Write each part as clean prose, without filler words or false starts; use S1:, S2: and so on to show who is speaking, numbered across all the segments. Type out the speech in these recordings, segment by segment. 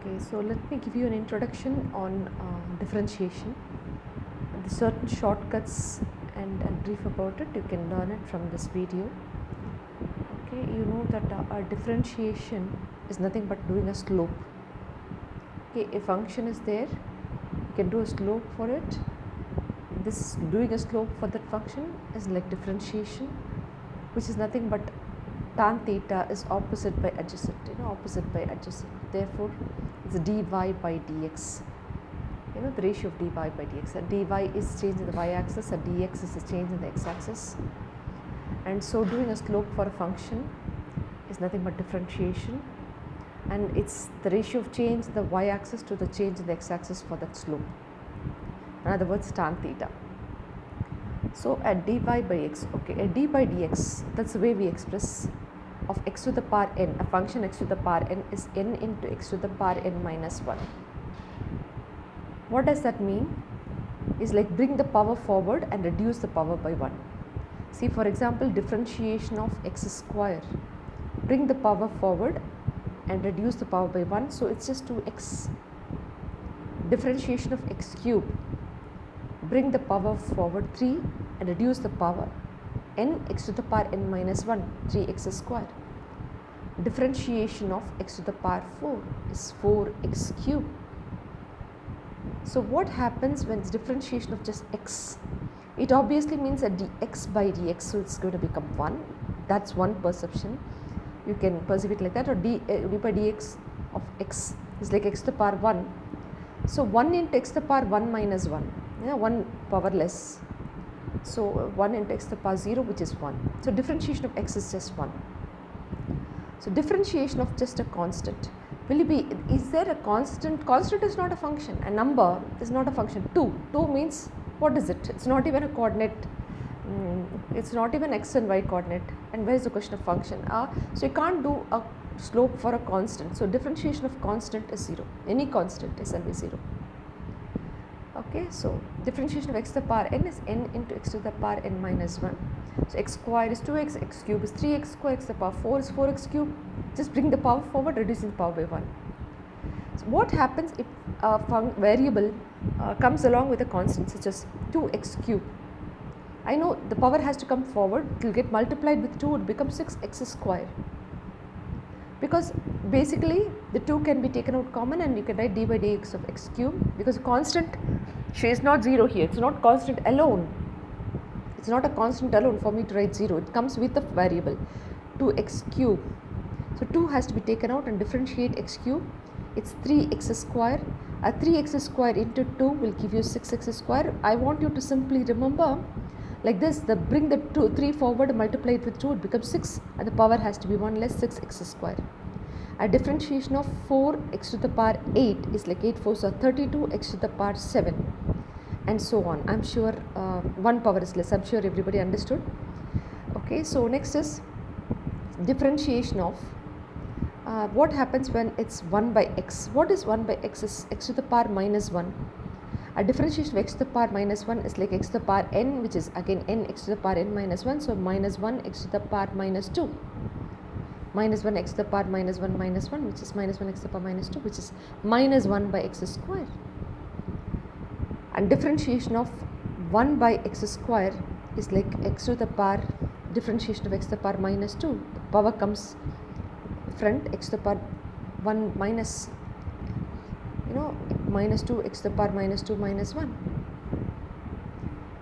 S1: Okay, so let me give you an introduction on differentiation. The certain shortcuts and brief about it. You can learn it from this video. Okay, you know that our differentiation is nothing but doing a slope. Okay, a function is there, you can do a slope for it. This doing a slope for that function is like differentiation, which is nothing but tan theta is opposite by adjacent, opposite by adjacent. Therefore, it's dy by dx. The ratio of dy by dx. And dy is change in the y-axis, and dx is a change in the x-axis. And so, doing a slope for a function is nothing but differentiation, and it's the ratio of change in the y-axis to the change in the x-axis for that slope. In other words, tan theta. So, at dy by x, okay, at d by dx, that's the way we express of x to the power n. A function x to the power n is n into x to the power n minus 1. What does that mean? Is like bring the power forward and reduce the power by 1. See, for example, differentiation of x square. Bring the power forward and reduce the power by 1. So, it's just 2x. Differentiation of x cube. Bring the power forward 3 and reduce the power n x to the power n minus 1, 3x square. Differentiation of x to the power 4 is 4x cube. So, what happens when it's differentiation of just x? It obviously means that dx by dx, so it's going to become 1. That's one perception. You can perceive it like that, or d by dx of x is like x to the power 1. So, 1 into x to the power 1 minus 1, 1 power less. So, 1 into x to the power 0, which is 1. So, differentiation of x is just 1. So, differentiation of just a constant. Will it be, is there a constant? Constant is not a function. A number is not a function. 2 means, what is it? It's not even a coordinate. It's not even x and y coordinate. And where is the question of function? So, you can't do a slope for a constant. So, differentiation of constant is 0. Any constant is always 0. Okay, so differentiation of x to the power n is n into x to the power n minus 1. So, x square is 2x, x cube is 3x square, x to the power 4 is 4x cube. Just bring the power forward, reducing the power by 1. So, what happens if a variable comes along with a constant such as 2x cube? I know the power has to come forward, it will get multiplied with 2, it becomes 6x square. Because basically the 2 can be taken out common and you can write d by dx of x cube, because constant, she is not 0 here, it's not constant alone. It's not a constant alone for me to write 0, it comes with a variable 2x cube. So, 2 has to be taken out and differentiate x cube, it's 3x square. A 3x square into 2 will give you 6x square. I want you to simply remember like this, bring the 3 forward, multiply it with 2, it becomes 6, and the power has to be 1 less, 6x square. A differentiation of 4x to the power 8 is like 8 4s are 32, x to the power 7, and so on. I'm sure 1 power is less. I'm sure everybody understood. Okay, so next is differentiation of what happens when it's 1 by x. What is 1 by x? Is x to the power minus 1. A differentiation of x to the power minus 1 is like x to the power n, which is again n x to the power n minus 1. So, minus 1 x to the power minus 2. Minus 1 x to the power minus 1 minus 1, which is minus 1 x to the power minus 2, which is minus 1 by x square. And differentiation of 1 by x square is like x to the power, differentiation of x to the power minus 2. The power comes front, x to the power 1 minus, minus 2 x to the power minus 2 minus 1,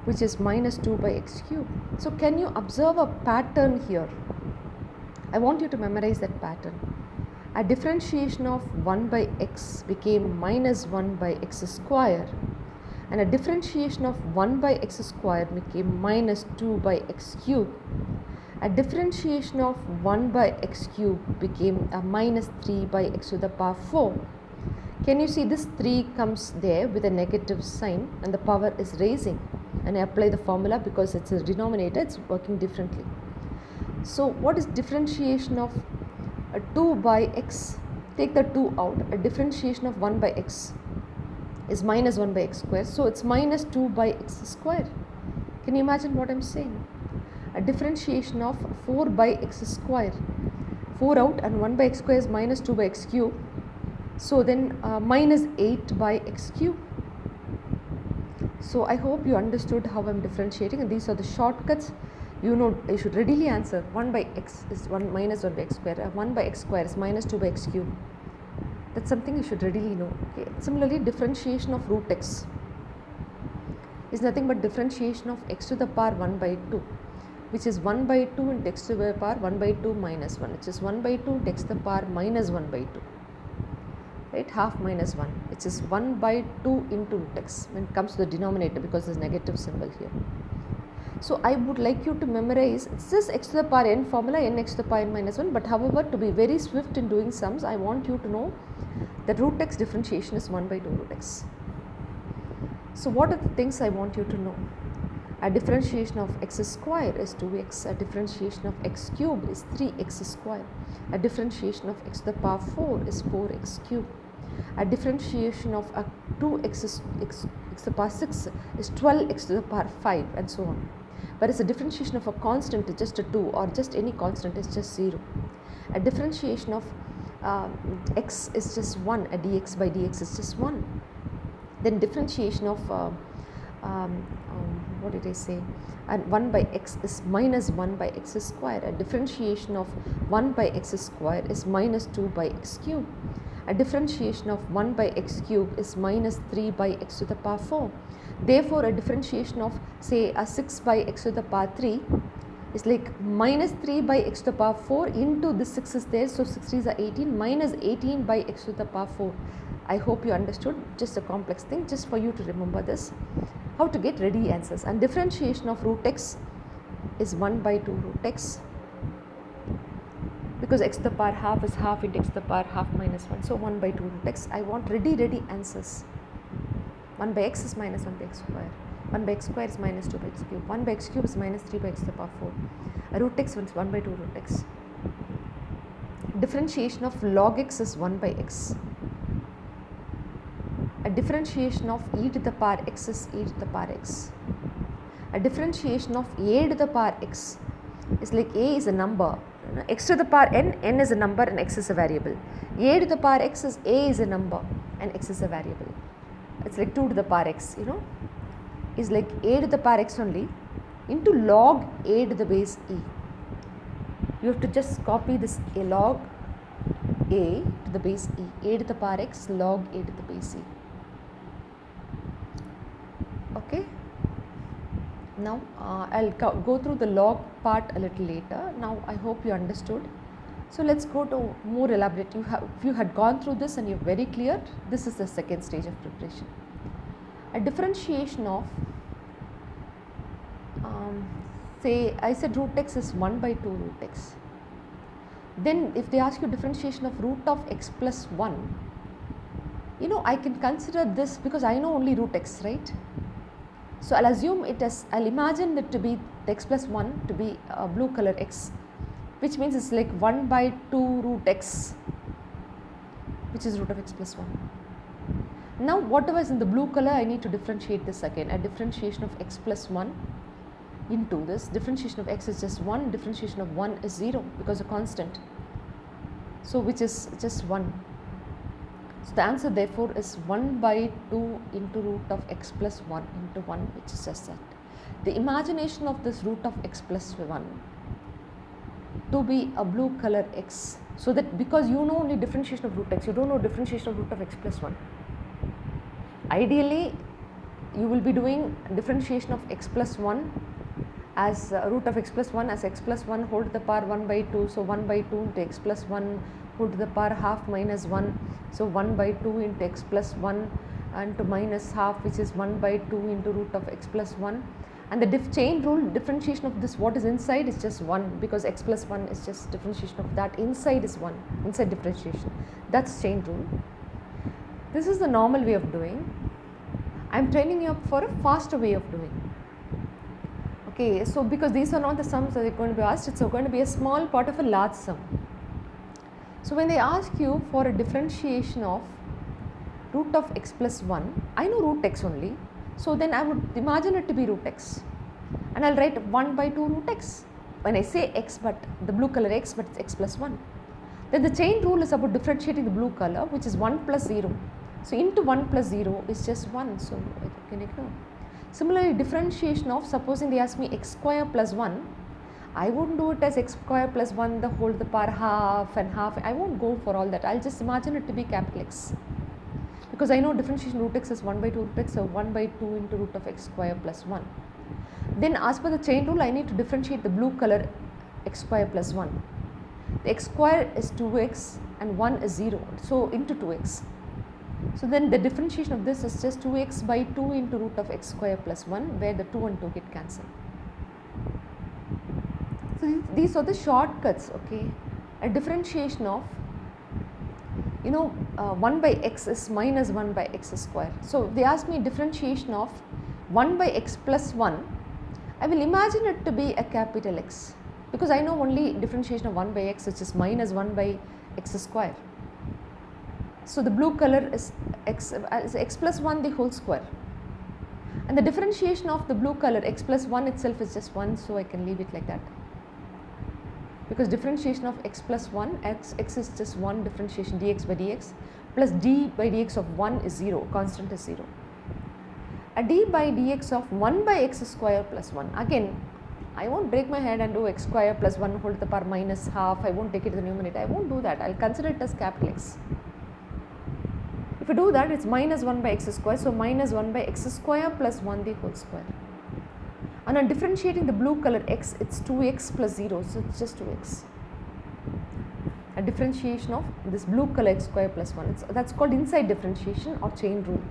S1: which is minus 2 by x cube. So, can you observe a pattern here? I want you to memorize that pattern. A differentiation of 1 by x became minus 1 by x square, and a differentiation of 1 by x square became minus 2 by x cube. A differentiation of 1 by x cube became a minus 3 by x to the power 4. Can you see this 3 comes there with a negative sign and the power is raising, and I apply the formula because it's a denominator, it's working differently. So, what is differentiation of 2 by x? Take the 2 out. A differentiation of 1 by x is minus 1 by x square. So, it's minus 2 by x square. Can you imagine what I'm saying? A differentiation of 4 by x square. 4 out and 1 by x square is minus 2 by x cube. So then minus 8 by x cube. So I hope you understood how I am differentiating, and these are the shortcuts. You know, you should readily answer 1 by x is 1 minus 1 by x square, 1 by x square is minus 2 by x cube. That's something you should readily know. Okay. Similarly, differentiation of root x is nothing but differentiation of x to the power 1 by 2, which is 1 by 2 into x to the power 1 by 2 minus 1, which is 1 by 2 into x to the power minus 1 by 2. Right, half minus 1, which is 1 by 2 into root x when it comes to the denominator, because there's negative symbol here. So I would like you to memorize, it's just x to the power n formula, n x to the power n minus 1, but however, to be very swift in doing sums, I want you to know that root x differentiation is 1 by 2 root x. So what are the things I want you to know? A differentiation of x square is 2x, a differentiation of x cube is 3x square, a differentiation of x to the power 4 is 4x cube, a differentiation of a 2x x to the power 6 is 12x to the power 5, and so on. Whereas a differentiation of a constant is just a 2, or just any constant is just 0. A differentiation of x is just 1, a dx by dx is just 1. Then differentiation of what did I say? And 1 by x is minus 1 by x square. A differentiation of 1 by x square is minus 2 by x cube. A differentiation of 1 by x cube is minus 3 by x to the power 4. Therefore, a differentiation of, say, a 6 by x to the power 3 is like minus 3 by x to the power 4 into the 6 is there, so 6 3s are 18, minus 18 by x to the power 4. I hope you understood, just a complex thing, just for you to remember this, how to get ready answers. And differentiation of root x is 1 by 2 root x, because x to the power half is half into x to the power half minus 1, so 1 by 2 root x. I want ready answers. 1 by x is minus 1 by x square, 1 by x square is minus 2 by x cube, 1 by x cube is minus 3 by x to the power 4. A root x is 1 by 2 root x. Differentiation of log x is 1 by x. A differentiation of e to the power x is e to the power x. A differentiation of a to the power x is like a is a number, x to the power n is a number and x is a variable. A to the power x is a is a number and x is a variable. It's like 2 to the power x, is like a to the power x only into log a to the base e. You have to just copy this a log a to the base e, a to the power x log a to the base e. Okay. Now I'll go through the log part a little later. Now I hope you understood. So let's go to more elaborate. If you had gone through this and you're very clear, this is the second stage of preparation. A differentiation of, say I said root x is 1 by 2 root x. Then if they ask you differentiation of root of x plus 1, I can consider this because I know only root x, right? So I'll assume it as, I'll imagine it to be the x plus 1 to be a blue color x, which means it's like 1 by 2 root x, which is root of x plus 1. Now whatever is in the blue color, I need to differentiate this again. A differentiation of x plus 1 into this, differentiation of x is just 1, differentiation of 1 is 0 because a constant, so which is just 1. So the answer therefore is 1 by 2 into root of x plus 1 into 1, which is just that. The imagination of this root of x plus 1 to be a blue color x, so that because you know only differentiation of root x, you don't know differentiation of root of x plus 1. Ideally, you will be doing differentiation of x plus 1 as root of x plus 1 as x plus 1 whole to the power 1 by 2. So 1 by 2 into x plus 1 whole to the power half minus 1. So 1 by 2 into x plus 1 and to minus half, which is 1 by 2 into root of x plus 1. And the chain rule differentiation of this, what is inside is just 1, because x plus 1 is just differentiation of that, inside is 1, inside differentiation. That's chain rule. This is the normal way of doing. I am training you up for a faster way of doing. Okay, so because these are not the sums that are going to be asked, it's going to be a small part of a large sum. So when they ask you for a differentiation of root of x plus 1, I know root x only, so then I would imagine it to be root x, and I'll write 1 by 2 root x. When I say x, but the blue color x, but it's x plus 1. Then the chain rule is about differentiating the blue color, which is 1 plus 0. So into 1 plus 0 is just 1, so I can ignore. Similarly, differentiation of, supposing they ask me x square plus 1, I won't do it as x square plus 1 the whole to the power half and half. I won't go for all that. I'll just imagine it to be capital X. Because I know differentiation root x is 1 by 2 root x, so 1 by 2 into root of x square plus 1. Then as per the chain rule, I need to differentiate the blue color x square plus 1. The x square is 2x and 1 is 0, so into 2x. So then the differentiation of this is just 2x by 2 into root of x square plus 1, where the 2 and 2 get cancelled. So these are the shortcuts, okay. A differentiation of, 1 by x is minus 1 by x square. So they ask me differentiation of 1 by x plus 1, I will imagine it to be a capital X, because I know only differentiation of 1 by x, which is minus 1 by x square. So the blue color is x plus 1 the whole square, and the differentiation of the blue color x plus 1 itself is just 1, so I can leave it like that, because differentiation of x plus 1, x is just 1, differentiation dx by dx plus d by dx of 1 is 0, constant is 0. A d by dx of 1 by x square plus 1, again I won't break my head and do x square plus 1 whole to the power minus half. I won't take it to the numerator, I won't do that. I'll consider it as capital X. If you do that, it's minus 1 by x square, so minus 1 by x square plus 1 the whole square. And on differentiating the blue color x, it's 2x plus 0, so it's just 2x. A differentiation of this blue color x square plus 1, that's called inside differentiation or chain rule.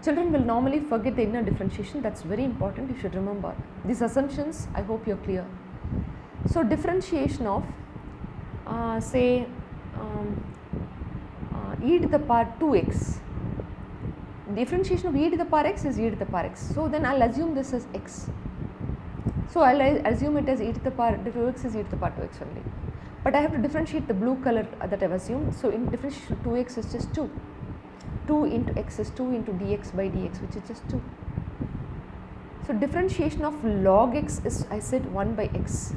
S1: Children will normally forget the inner differentiation. That's very important, you should remember. These assumptions, I hope you're clear. So differentiation of e to the power 2x. Differentiation of e to the power x is e to the power x. So then I'll assume this as x. So I'll assume it as e to the power 2x is e to the power 2x only. But I have to differentiate the blue color that I've assumed. So in differentiation of 2x is just 2. 2 into x is 2 into dx by dx, which is just 2. So differentiation of log x is, I said, 1 by x.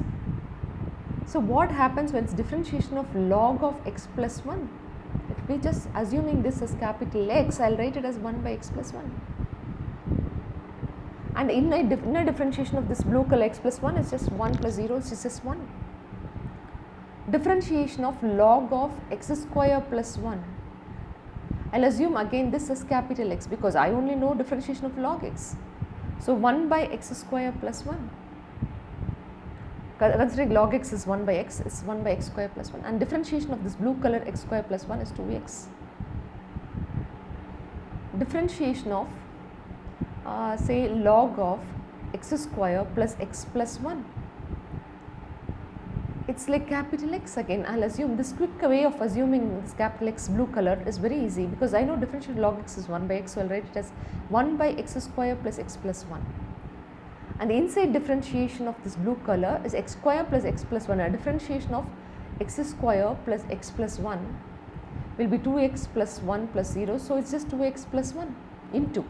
S1: So what happens when it's differentiation of log of x plus 1? It will be just assuming this as capital X, I'll write it as 1 by x plus 1. And inner differentiation of this blue color x plus 1 is just 1 plus 0, it's just 1. Differentiation of log of x square plus 1. I'll assume again this is capital X, because I only know differentiation of log x. So 1 by x square plus 1. Considering log x is 1 by x, it's 1 by x square plus 1. And differentiation of this blue color x square plus 1 is 2x. Differentiation of say log of x square plus x plus 1. It's like capital X again. I'll assume this quick way of assuming this capital X blue color is very easy, because I know differentiation of log x is 1 by x, so I'll write it as 1 by x square plus x plus 1. And the inside differentiation of this blue color is x square plus x plus 1. A differentiation of x square plus x plus 1 will be 2x plus 1 plus 0, so it's just 2x plus 1 into.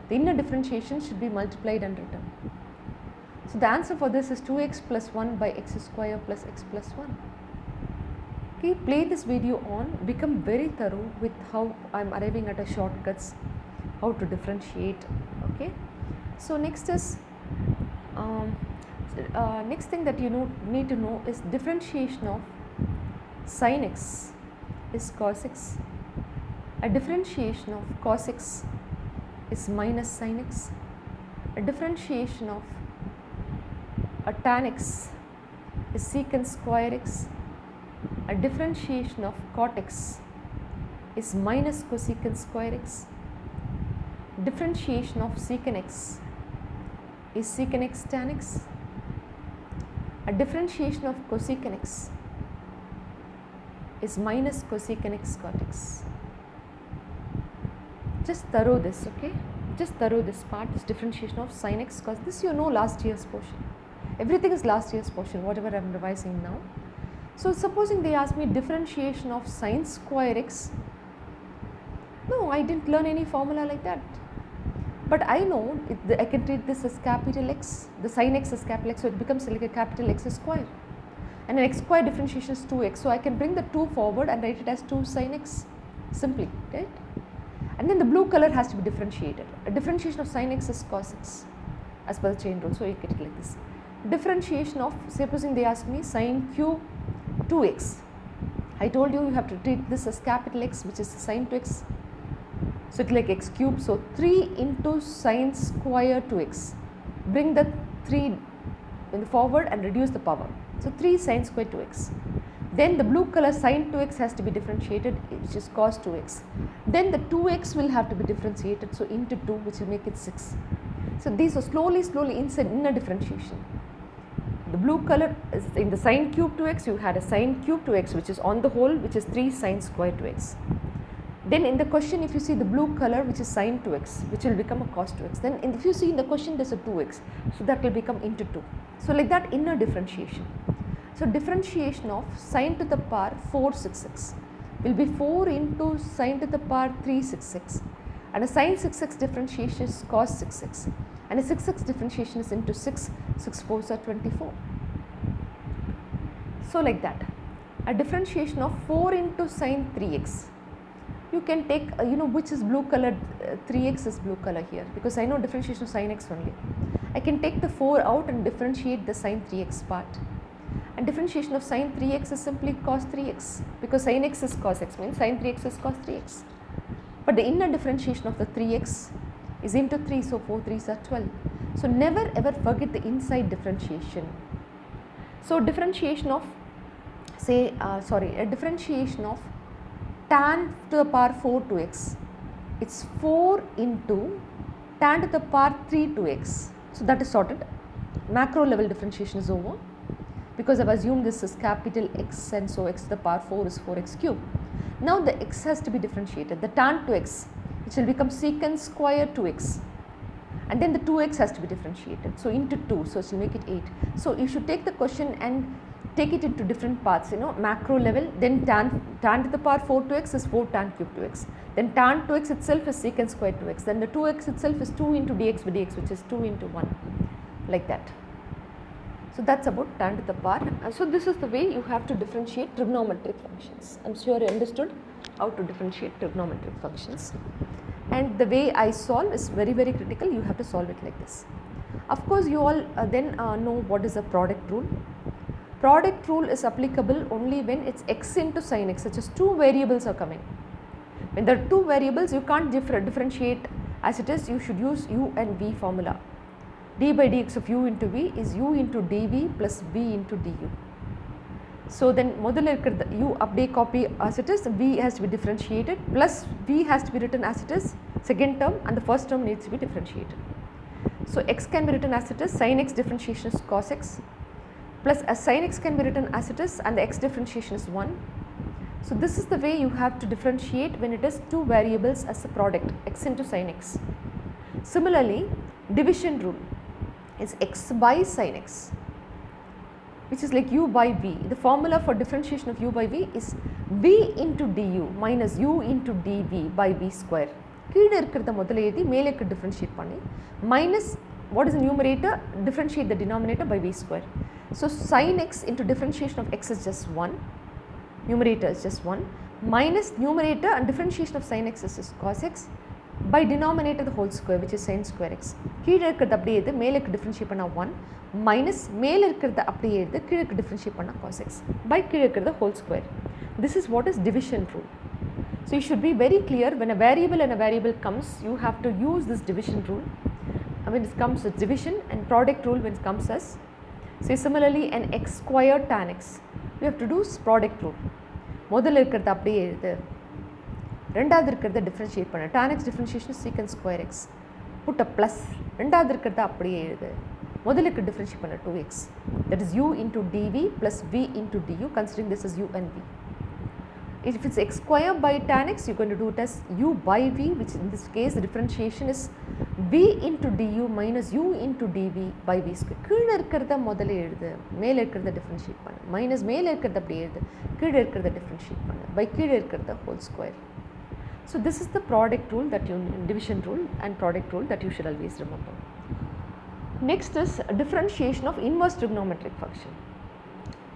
S1: The inner differentiation should be multiplied and written. So the answer for this is 2x plus 1 by x square plus x plus 1. Okay, play this video on, become very thorough with how I'm arriving at a shortcuts, how to differentiate. Okay, so next is next thing that you need to know is differentiation of sin x is cos x. A differentiation of cos x is minus sin x. A differentiation of a tan x is secant square x. A differentiation of cot x is minus cosecant square x. Differentiation of secant x is secant x tan x. A differentiation of cosecant x is minus cosecant x cot x. Just thorough this, okay? Just thorough this part, this differentiation of sin x, cos this you know last year's portion. Everything is last year's portion, whatever I am revising now. So supposing they ask me differentiation of sin square x, no, I didn't learn any formula like that. But I know I can treat this as capital X, the sin x is capital X, so it becomes like a capital X square. and an x square differentiation is 2x. So I can bring the 2 forward and write it as 2 sin x simply, right? And then the blue color has to be differentiated. A differentiation of sin x is cos x as per the chain rule. So you get it like this. Differentiation of, supposing they ask me sin cube 2x. I told you have to treat this as capital X, which is sin 2x. So it's like x cube. So 3 into sin square 2x. Bring the 3 in the forward and reduce the power. So 3 sin square 2x. Then the blue color sin 2x has to be differentiated, which is cos 2x. Then the 2x will have to be differentiated, so into 2, which will make it 6. So these are slowly inside inner differentiation. The blue color is in the sin cube 2x, you had a sin cube 2x, which is on the whole, which is 3 sin square 2x. Then in the question, if you see the blue color, which is sin 2x, which will become a cos 2x. Then if you see in the question, there's a 2x, so that will become into 2. So like that, inner differentiation. So differentiation of sin to the power 466 will be 4 into sin to the power 366, and a sin 6x differentiation is cos 6x, and a 6x differentiation is into 6, 6 4s are 24. So like that, a differentiation of 4 into sin 3x. You can take, which is blue colored, 3x is blue color here, because I know differentiation of sin x only. I can take the 4 out and differentiate the sin 3x part. And differentiation of sin 3x is simply cos 3x, because sin x is cos x, means sin 3x is cos 3x. But the inner differentiation of the 3x is into 3, so 4 3s are 12. So never ever forget the inside differentiation. So differentiation of, a differentiation of tan to the power 4 2x, it's 4 into tan to the power 3 2x. So that is sorted. Macro level differentiation is over, because I have assumed this is capital X, and so x to the power 4 is 4x cube. Now the x has to be differentiated. The tan 2x, which will become secant square 2x, and then the 2x has to be differentiated. So into 2, so it will make it 8. So you should take the question and take it into different parts, macro level. Then tan to the power 4 2x is 4 tan cube 2x. Then tan 2x itself is secant square 2x. Then the 2x itself is 2 into dx by dx, which is 2 into 1, like that. So that's about tan to the power. So this is the way you have to differentiate trigonometric functions. I'm sure you understood how to differentiate trigonometric functions. And the way I solve is very critical. You have to solve it like this. Of course, you all then know what is a product rule. Product rule is applicable only when it's x into sin x, such as 2 variables are coming. When there are 2 variables, you can't differentiate as it is. You should use u and v formula. D by dx of u into v is u into dv plus v into du. So then முதல்ல இருக்கிறது u அப்படியே copy as it is, v has to be differentiated, plus v has to be written as it is, second term, and the first term needs to be differentiated. So x can be written as it is, sin x differentiation is cos x, plus as sin x can be written as it is, and the x differentiation is 1. So this is the way you have to differentiate when it is 2 variables as a product, x into sin x. Similarly, division rule is x by sin x, which is like u by v. The formula for differentiation of u by v is v into du minus u into dv by v square. கீழே இருக்கிறத முதல்ல எழுதி மேலே இருக்க differentiate பண்ணி minus what is the numerator, differentiate the denominator by v square. So sin x into differentiation of x is just 1, numerator is just 1, minus numerator and differentiation of sin x is cos x by denominator the whole square, which is sin square x. கீழே இருக்கிறது அப்படியே எழுது, மேலே இருக்க differentiate பண்ணா 1 minus மேலே இருக்கிறது அப்படியே எழுது, கீழே இருக்க differentiate பண்ணா cos x by கீழே இருக்கிறது whole square. This is what is division rule. So you should be very clear, when a variable and a variable comes, you have to use this division rule. When it comes as division, and product rule when it comes as, say similarly an x square tan x, we have to do product rule. முதல்ல இருக்கிறது அப்படியே எழுது, ரெண்டாவது இருக்கிறத differentiate பண்ணு, tan x differentiation is secant square x, put a plus, ரெண்டாவது இருக்கிறத அப்படியே எழுது, முதல்ல இருக்கிறது differentiate பண்ணு 2x, that is u into dv plus v into du, considering this is u and v. If it's x square by tan x, you're going to do it as u by v, which in this case the differentiation is v into du minus u into dv by v square. கீழே இருக்கிறத முதல்ல எழுது, மேலே இருக்கிறத differentiate பண்ணு, minus மேலே இருக்கிறத அப்படியே எழுது, கீழே இருக்கிறத differentiate பண்ணு, by கீழே இருக்கிறத whole square. So this is the product rule, that you, division rule and product rule, that you should always remember. Next is differentiation of inverse trigonometric function.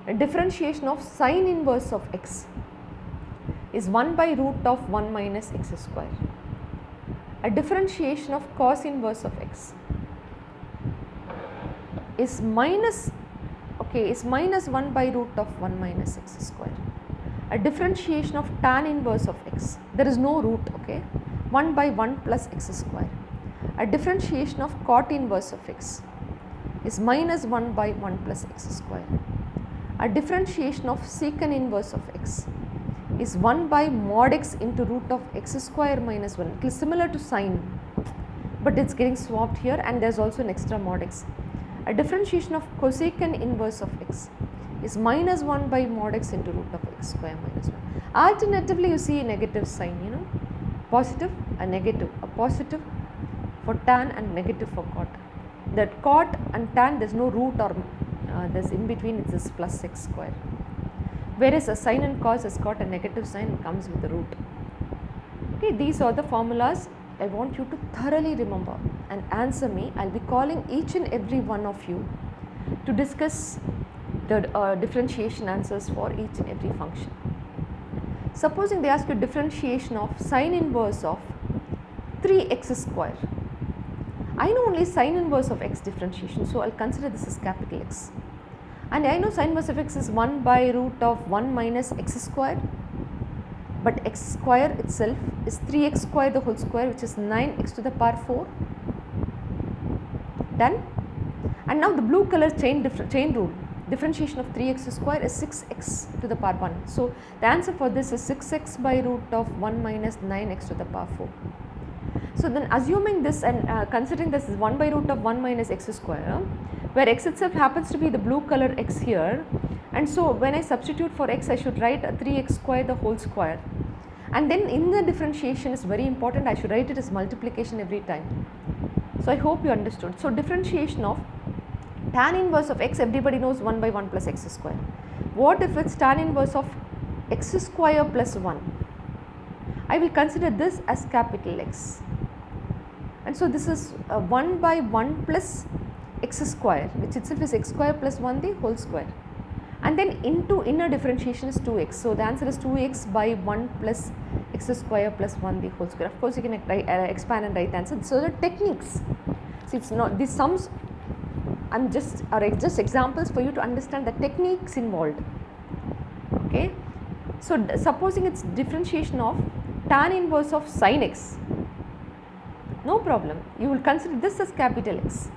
S1: A differentiation of sine inverse of x is 1 by root of 1 minus x square. A differentiation of cos inverse of x is minus 1 by root of 1 minus x square. A differentiation of tan inverse of x, there is no root, okay, 1 by 1 plus x square. A differentiation of cot inverse of x is minus 1 by 1 plus x square. A differentiation of secant inverse of x is 1 by mod x into root of x square minus 1. It is similar to sine, but it is getting swapped here, and there is also an extra mod x. A differentiation of cosecant inverse of x is minus 1 by mod x into root of x square minus 1. Alternatively, you see a negative sign, positive, a negative, a positive for tan and negative for cot. That cot and tan, there is no root or there is in between, it is plus x square. Whereas a sine and cos has got a negative sign and comes with a root. Okay, these are the formulas I want you to thoroughly remember and answer me. I will be calling each and every one of you to discuss the differentiation answers for each and every function. Supposing they ask you differentiation of sine inverse of 3x square. I know only sine inverse of x differentiation, so I will consider this as capital X. And I know sine inverse of x is 1 by root of 1 minus x square, but x square itself is 3x square the whole square, which is 9x to the power 4. Done. And now the blue color chain rule, differentiation of 3x square is 6x to the power 1. So the answer for this is 6x by root of 1 minus 9x to the power 4. So then assuming this and considering this is 1 by root of 1 minus x square, where x itself happens to be the blue color x here, and so when I substitute for x, I should write a 3x square the whole square, and then in the differentiation is very important, I should write it as multiplication every time. So I hope you understood. So differentiation of tan inverse of x, everybody knows 1 by 1 plus x square. What if it's tan inverse of x square plus 1? I will consider this as capital X, and so this is 1 by 1 plus x square, which itself is x square plus 1 the whole square, and then into inner differentiation is 2x. So the answer is 2x by 1 plus x square plus 1 the whole square. Of course you can expand and write answer. So the techniques, see, it's not these sums, I'm just examples for you to understand the techniques involved. Okay, so supposing it's differentiation of tan inverse of sin x, no problem, you will consider this as capital X.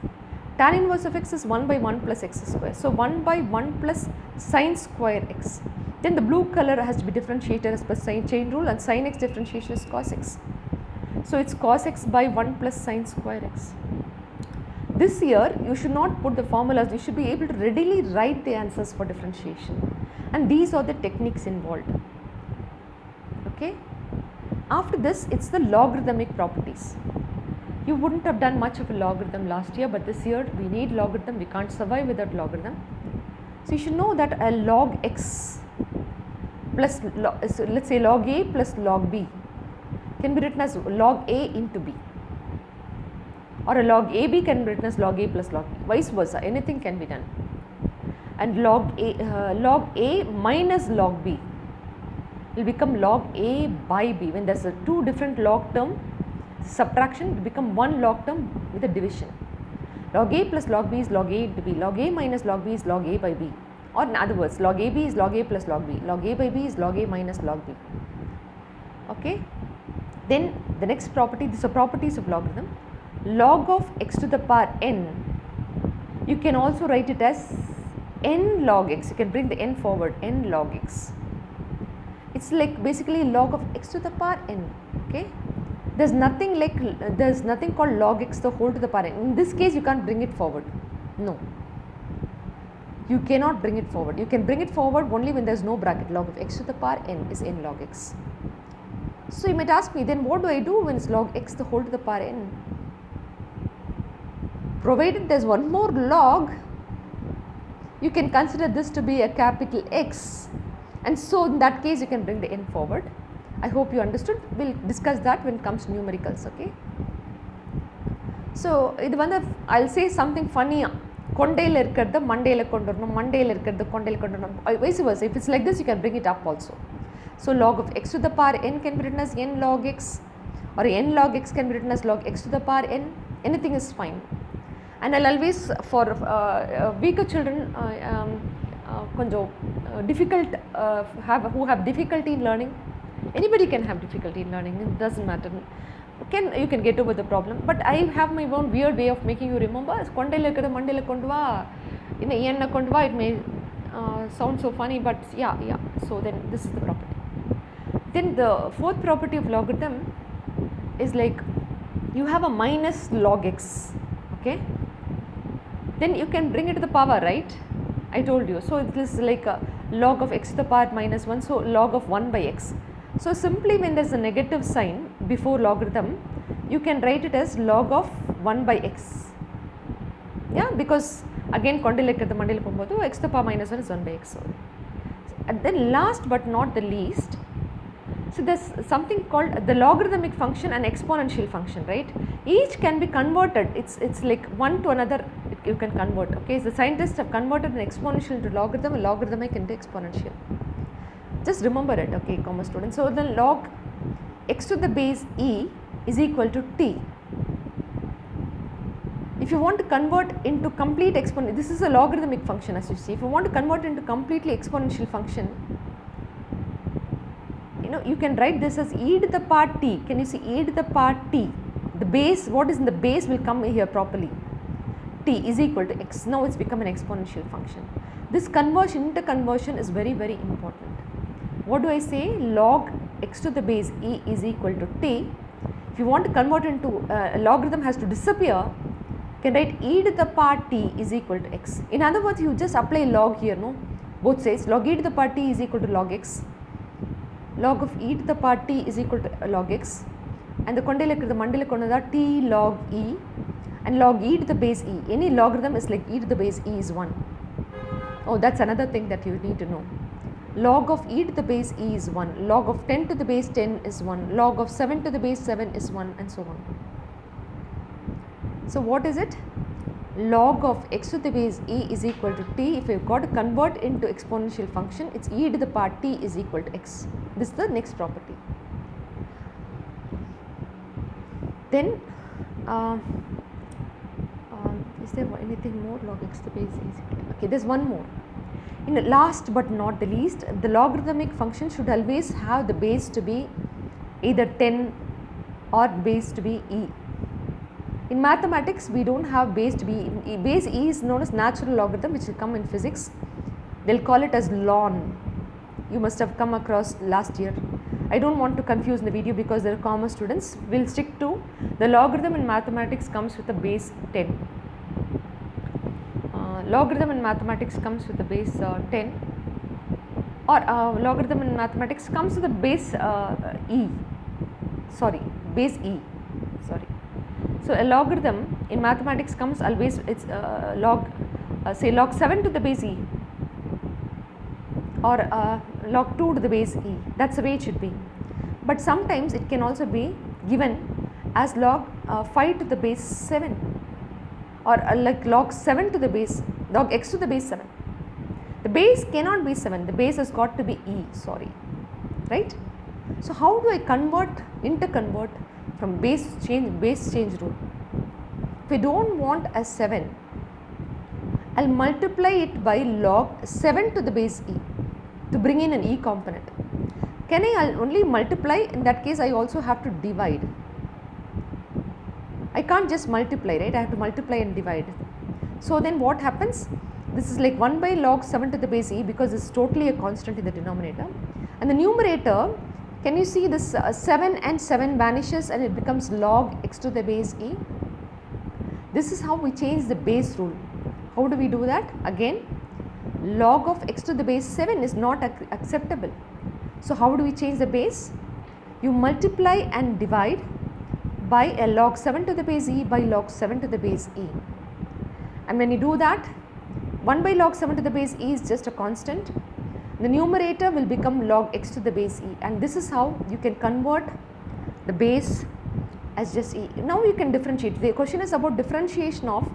S1: Tan inverse of x is 1 by 1 plus x square. So 1 by 1 plus sin square x. Then the blue color has to be differentiated as per sine chain rule, and sin x differentiation is cos x. So it's cos x by 1 plus sin square x. This year you should not put the formulas, you should be able to readily write the answers for differentiation, and these are the techniques involved. Okay. After this, it's the logarithmic properties. You wouldn't have done much of a logarithm last year, but this year we need logarithm, we can't survive without logarithm. So you should know that a log x plus so let's say log a plus log b can be written as log a into b, or a log ab can be written as log a plus log b, vice versa, anything can be done. And log a minus log b will become log a by b. When there is a two different log term subtraction, it will become one log term with a division. Log a plus log b is log a into b, log a minus log b is log a by b, or in other words, log ab is log a plus log b, log a by b is log a minus log b. Okay. Then the next property, these are properties of logarithm. Log of x to the power n, you can also write it as n log x, you can bring the n forward, n log x. It's like basically log of x to the power n. Okay. There's nothing called log x the whole to the power n. In this case you can't bring it forward. No, you cannot bring it forward. You can bring it forward only when there's no bracket. Log of x to the power n is n log x. So you might ask me, then what do I do when it's log x the whole to the power n? Provided there's one more log, you can consider this to be a capital X, and so in that case you can bring the n forward. I hope you understood. We'll discuss that when it comes to numericals. Okay. So I'll say something funny கொண்டையில் இருக்கிறத மண்டையில் கொண்டு வரணும், மண்டையில் இருக்கிறத கொண்டையில் கொண்டு வரணும், vice versa. If it's like this, you can bring it up also. So log of x to the power n can be written as n log x, or n log x can be written as log x to the power n. Anything is fine. And I'll always, for weaker children, கொஞ்சம் difficult, who have difficulty in learning, anybody can have difficulty in learning, it doesn't matter. You can get over the problem, but I have my own weird way of making you remember. கொண்டையில் இருக்கிறத மண்டையில் கொண்டு வா, இந்த என்ன கொண்டு வா. It may sound so funny, but yeah. So then this is the property. Then the fourth property of logarithm is like you have a minus log x, okay? Then you can bring it to the power, right? I told you. So it is like a log of x to the power minus 1, so log of 1 by x. So simply when there is a negative sign before logarithm, you can write it as log of 1 by x. Yeah, because again கொண்டையில் இருக்கிறது மண்டையில் போகும்போது x to the power minus 1 is 1 by x. And then last but not the least, so there's something called the logarithmic function and exponential function, right? Each can be converted. It's like one to another you can convert, okay? So the scientists have converted an exponential into logarithm, a logarithmic into exponential. Just remember it, okay, commerce students. So then log x to the base e is equal to t. If you want to convert into complete exponential, this is a logarithmic function as you see. If you want to convert into completely exponential function, you can write this as e to the power t. Can you see e to the power t? The base, what is in the base will come here properly. T is equal to x. Now it's become an exponential function. This conversion, interconversion is very, very important. What do I say? Log x to the base e is equal to t. If you want to convert into a logarithm has to disappear, you can write e to the power t is equal to x. In other words, you just apply log here, no? Both sides. Log e to the power t is equal to log x. Log of e to the power t is equal to log x. And the கொண்டையில் இருக்கிறது மண்டையில் கொண்டதா t log e, and log e to the base e. Any logarithm is like e to the base e is 1. Oh, that's another thing that you need to know. Log of e to the base e is 1. Log of 10 to the base 10 is 1. Log of 7 to the base 7 is 1, and so on. So what is it? Log of x to the base e is equal to t. If you've got to convert into exponential function, it's e to the power t is equal to x. This is the next property. Then is there anything more? Log x to the base e is equal to, okay, there's one more. In last but not the least, the logarithmic function should always have the base to be either 10 or base to be e. In mathematics, we don't have base to be e. Base e is known as natural logarithm, which will come in physics. They'll call it as ln. You must have come across last year. I don't want to confuse the video because they're commerce students. We'll stick to the logarithm in mathematics comes with a base 10. Logarithm in mathematics comes with a base 10, or logarithm in mathematics comes with a base base e. So a logarithm in mathematics comes always, it's say log 7 to the base e, or log 2 to the base e. That's the way it should be. But sometimes it can also be given as log 5 to the base 7, or like log 7 to the base, log x to the base 7. The base cannot be 7, the base has got to be e, right? So how do I interconvert from base change rule? If I don't want a 7, I'll multiply it by log 7 to the base e to bring in an e component. I'll only multiply? In that case, I also have to divide. I can't just multiply, right? I have to multiply and divide. So then what happens? This is like 1 by log 7 to the base e, because it's totally a constant in the denominator. And the numerator, can you see this 7 and 7 vanishes and it becomes log x to the base e. This is how we change the base rule. How do we do that? Again, log of x to the base 7 is not acceptable. So how do we change the base? You multiply and divide by a log 7 to the base e by log 7 to the base e. And when you do that, 1 by log 7 to the base e is just a constant. The numerator will become log x to the base e, and this is how you can convert the base as just e. Now you can differentiate. The question is about differentiation of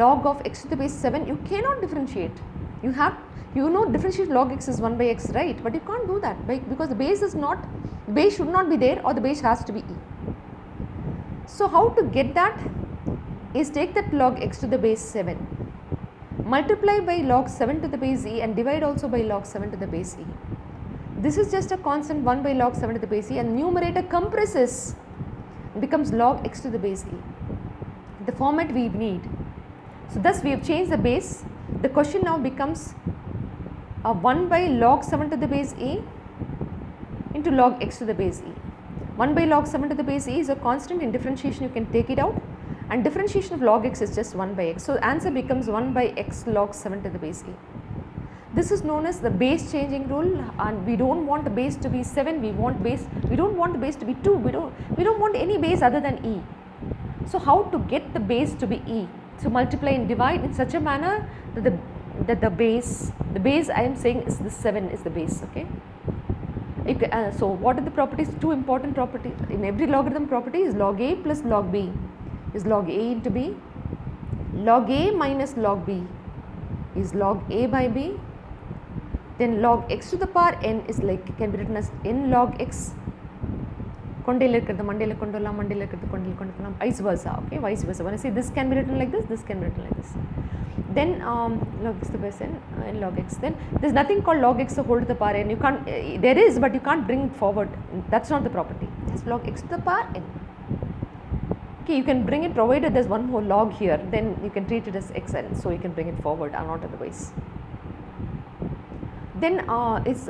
S1: log of x to the base 7, you cannot differentiate. You have, differentiate log x is 1 by x, right? But you can't do that because the base should not be there, or the base has to be e. So how to get that is take that log x to the base 7, multiply by log 7 to the base e, and divide also by log 7 to the base e. This is just a constant 1 by log 7 to the base e, and numerator compresses, becomes log x to the base e, the format we need. So thus we have changed the base. The question now becomes 1 by log 7 to the base e into log x to the base e. 1 by log 7 to the base e is a constant. In differentiation you can take it out, and differentiation of log x is just 1 by x. So answer becomes 1 by x log 7 to the base e. This is known as the base changing rule, and we don't want the base to be 7, we don't want the base to be 2, we don't want any base other than e. So how to get the base to be e? So multiply and divide in such a manner that the base I am saying is the 7 is the base, okay. So what are the properties? Two important properties in every logarithm property is log a plus log b is log a into b, log a minus log b is log a by b, then log x to the power n is can be written as n log x, vice versa, okay, vice versa. When I say this can be written like this can be written like this. Then log x to the base n log x. Then there is nothing called log x to whole to the power n. You can't. There is, but you can't bring it forward. That's not the property. It's log x to the power n. Okay, you can bring it provided there's one more log here. Then you can treat it as xn, so you can bring it forward and not otherwise. Then it's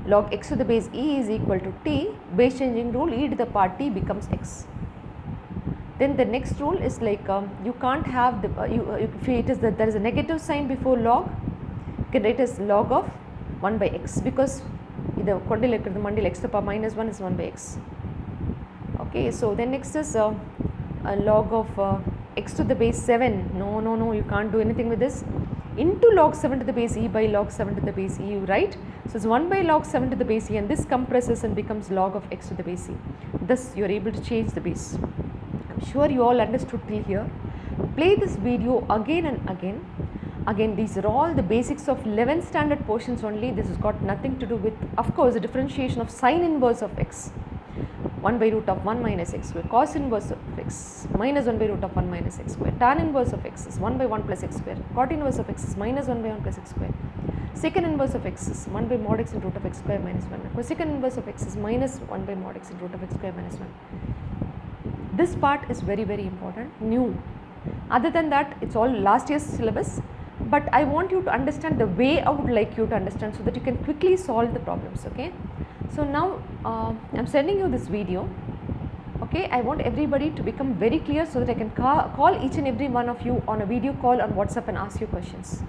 S1: log x to the base e is equal to t. Base changing rule, e to the power t becomes x. Then the next rule is you can't have if it is there is a negative sign before log, you can write as log of 1 by x, because the x to the power minus 1 is 1 by x. Okay, so then next is a log of x to the base 7. No, you can't do anything with this. Into log 7 to the base e by log 7 to the base e, right? So it's 1 by log 7 to the base e, and this compresses and becomes log of x to the base e. Thus you are able to change the base. I'm sure you all understood till here. Play this video again and again. Again, these are all the basics of 11th standard portions only. This has got nothing to do with, of course, the differentiation of sine inverse of x. 1 by root of 1 minus x square, cos inverse of x minus 1 by root of 1 minus x square, tan inverse of x is 1 by 1 plus x square, cot inverse of x is minus 1 by 1 plus x square, secant inverse of x is 1 by mod x into root of x square minus 1, cosecant inverse of x is minus 1 by mod x into root of x square minus 1. This part is very, very important, new. Other than that, it's all last year's syllabus, but I want you to understand the way I would like you to understand, so that you can quickly solve the problems, okay. So now I'm sending you this video, okay. I want everybody to become very clear so that I can call each and every one of you on a video call on WhatsApp and ask you questions.